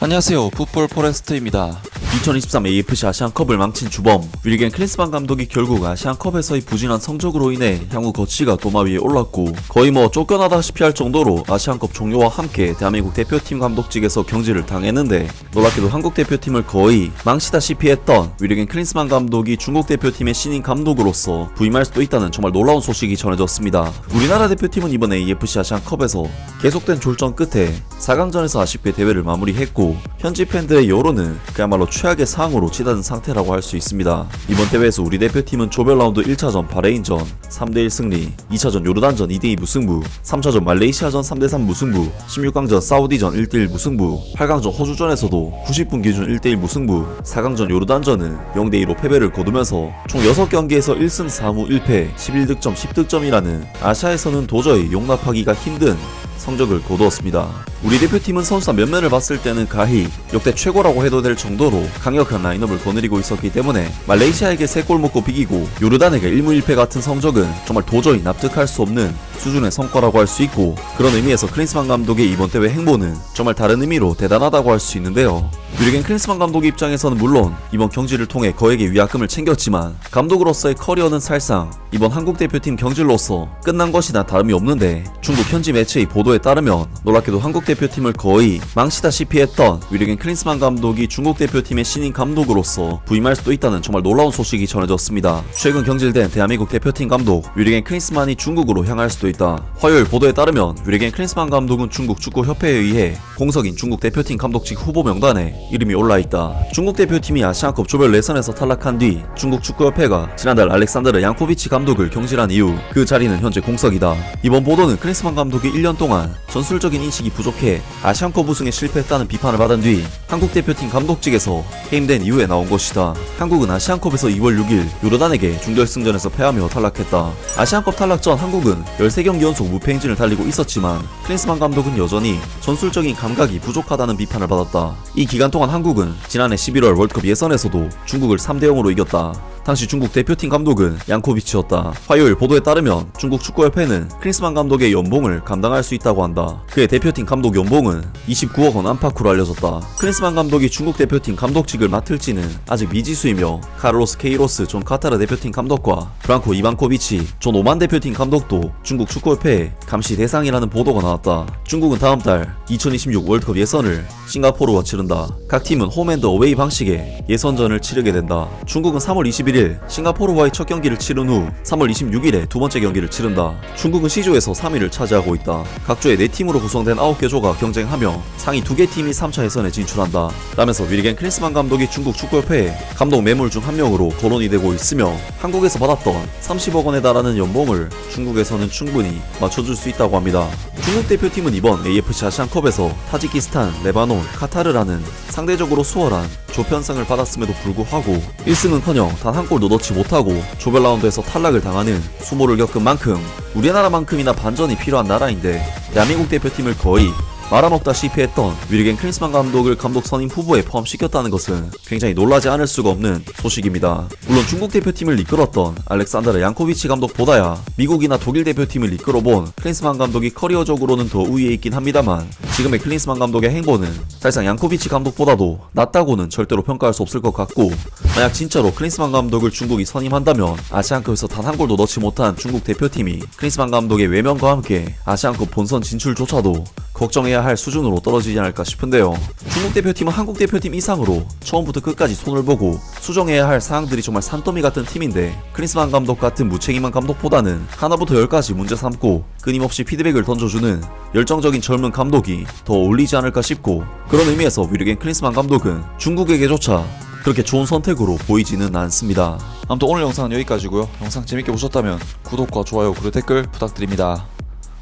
안녕하세요, 풋볼 포레스트입니다. 2023 AFC 아시안컵을 망친 주범 윌겐 클린스만 감독이 결국 아시안컵에서의 부진한 성적으로 인해 향후 거취가 도마 위에 올랐고 거의 쫓겨나다시피 할 정도로 아시안컵 종료와 함께 대한민국 대표팀 감독직에서 경질을 당했는데, 놀랍게도 한국 대표팀을 거의 망치다시피 했던 윌겐 클린스만 감독이 중국 대표팀의 신인 감독으로서 부임할 수도 있다는 정말 놀라운 소식이 전해졌습니다. 우리나라 대표팀은 이번 AFC 아시안컵에서 계속된 졸전 끝에 4강전에서 아쉽게 대회를 마무리했고, 현지 팬들의 여론은 그야말로 최악의 상황으로 치닫은 상태라고 할 수 있습니다. 이번 대회에서 우리 대표팀은 조별 라운드 1차전 바레인전 3대1 승리, 2차전 요르단전 2대2 무승부, 3차전 말레이시아전 3대3 무승부, 16강전 사우디전 1대1 무승부, 8강전 호주전에서도 90분 기준 1대1 무승부, 4강전 요르단전은 0대2로 패배를 거두면서 총 6경기에서 1승 4무 1패 11득점 10득점이라는 아시아에서는 도저히 용납하기가 힘든 성적을 거두었습니다. 우리 대표팀은 선수단 면면을 봤을 때는 가히 역대 최고라고 해도 될 정도로 강력한 라인업을 거느리고 있었기 때문에 말레이시아에게 3골 먹고 비기고 요르단에게 1무 1패 같은 성적은 정말 도저히 납득할 수 없는 수준의 성과라고 할 수 있고, 그런 의미에서 클린스만 감독의 이번 대회 행보는 정말 다른 의미로 대단하다고 할 수 있는데요. 윌겐 클린스만 감독의 입장에서는 물론 이번 경질을 통해 거액의 위약금을 챙겼지만 감독으로서의 커리어는 사실상 이번 한국 대표팀 경질로서 끝난 것이나 다름이 없는데, 중국 현지 매체의 보도에 따르면 놀랍게도 한국 대표팀을 거의 망치다시피 했던 윌겐 클린스만 감독이 중국 대표팀의 신인 감독으로서 부임할 수도 있다는 정말 놀라운 소식이 전해졌습니다. 최근 경질된 대한민국 대표팀 감독 윌겐 클린스만이 중국으로 향할 수도 있다. 화요일 보도에 따르면 윌겐 클린스만 감독은 중국 축구협회에 의해 공석인 중국 대표팀 감독직 후보 명단에 이름이 올라있다. 중국 대표팀이 아시안컵 조별 예선에서 탈락한 뒤 중국 축구협회가 지난달 알렉산드르 양코비치 감독을 경질한 이후 그 자리는 현재 공석이다. 이번 보도는 클린스만 감독이 1년 동안 전술적인 인식이 부족해 아시안컵 우승에 실패했다는 비판을 받은 뒤 한국 대표팀 감독직에서 해임된 이후에 나온 것이다. 한국은 아시안컵에서 2월 6일 요르단에게 준결승전에서 패하며 탈락했다. 아시안컵 탈락 전 한국은 13경기 연속 무패 행진을 달리고 있었지만 클린스만 감독은 여전히 전술적인 감각이 부족하다는 비판을 받았다. 이 기간 동안 한국은 지난해 11월 월드컵 예선에서도 중국을 3대0으로 이겼다. 당시 중국 대표팀 감독은 양코비치였다. 화요일 보도에 따르면 중국 축구협회는 클린스만 감독의 연봉을 감당할 수 있다고 한다. 그의 대표팀 감독 연봉은 29억 원 안팎으로 알려졌다. 클린스만 감독이 중국 대표팀 감독직을 맡을지는 아직 미지수이며, 카를로스 케이로스 존 카타르 대표팀 감독과 브랑코 이반코비치 존 오만 대표팀 감독도 중국 축구협회의 감시 대상이라는 보도가 나왔다. 중국은 다음 달 2026 월드컵 예선을 싱가포르와 치른다. 각 팀은 홈앤드 어웨이 방식의 예선전을 치르게 된다. 중국은 3월 21일 싱가포르와의 첫 경기를 치른 후 3월 26일에 두 번째 경기를 치른다. 중국은 C조에서 3위를 차지하고 있다. 각 조에 4팀으로 구성된 9개 조가 경쟁하며 상위 2개 팀이 3차 예선에 진출한다. 라면서 윌겐 클린스만 감독이 중국 축구협회의 감독 매물 중 한 명으로 거론이 되고 있으며, 한국에서 받았던 30억 원에 달하는 연봉을 중국에서는 충분히 맞춰줄 수 있다고 합니다. 중국 대표팀은 이번 AFC 아시안컵에서 타지키스탄, 레바논, 카타르라는 상대적으로 수월한 조편성을 받았음에도 불구하고 1승은커녕 단 한 골도 넣지 못하고 조별 라운드에서 탈락을 당하는 수모를 겪은 만큼 우리나라만큼이나 반전이 필요한 나라인데, 대한민국 대표팀을 거의 말아먹다시피 했던 윌겐 클린스만 감독을 감독 선임 후보에 포함시켰다는 것은 굉장히 놀라지 않을 수가 없는 소식입니다. 물론 중국 대표팀을 이끌었던 알렉산드르 양코비치 감독보다야 미국이나 독일 대표팀을 이끌어본 클린스만 감독이 커리어적으로는 더 우위에 있긴 합니다만, 지금의 클린스만 감독의 행보는 사실상 양코비치 감독보다도 낫다고는 절대로 평가할 수 없을 것 같고, 만약 진짜로 클린스만 감독을 중국이 선임한다면 아시안컵에서 단 한 골도 넣지 못한 중국 대표팀이 클린스만 감독의 외면과 함께 아시안컵 본선 진출조차도 걱정해야 할 수준으로 떨어지지 않을까 싶은데요. 중국 대표팀은 한국 대표팀 이상으로 처음부터 끝까지 손을 보고 수정해야 할 사항들이 정말 산더미 같은 팀인데, 클린스만 감독 같은 무책임한 감독보다는 하나부터 10까지 문제 삼고 끊임없이 피드백을 던져주는 열정적인 젊은 감독이 더 어울리지 않을까 싶고, 그런 의미에서 윌겐 클린스만 감독은 중국에게조차 그렇게 좋은 선택으로 보이지는 않습니다. 아무튼 오늘 영상은 여기까지고요. 영상 재밌게 보셨다면 구독과 좋아요 그리고 댓글 부탁드립니다.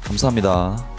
감사합니다.